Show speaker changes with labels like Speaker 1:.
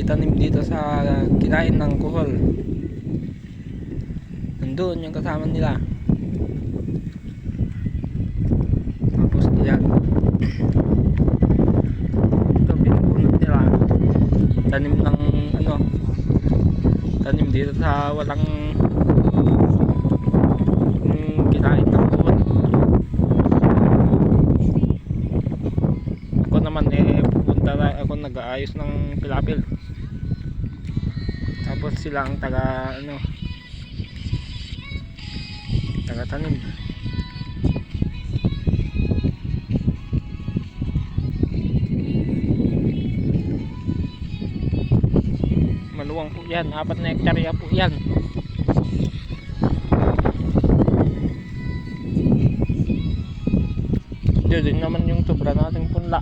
Speaker 1: tanim dito sa kinain ng kuhol. Nandun yung kasama nila. Tapos yan, ito pinupulot nila. Tanim ng ano, tanim dito sa walang kinain ng kuhol. Ako naman pupunta ako, nag-aayos ng pilapil. Tapos sila ang taga tanim. Maluwang po yan, 4 na hektarya po yan. Diyan din naman yung sobra nating punla.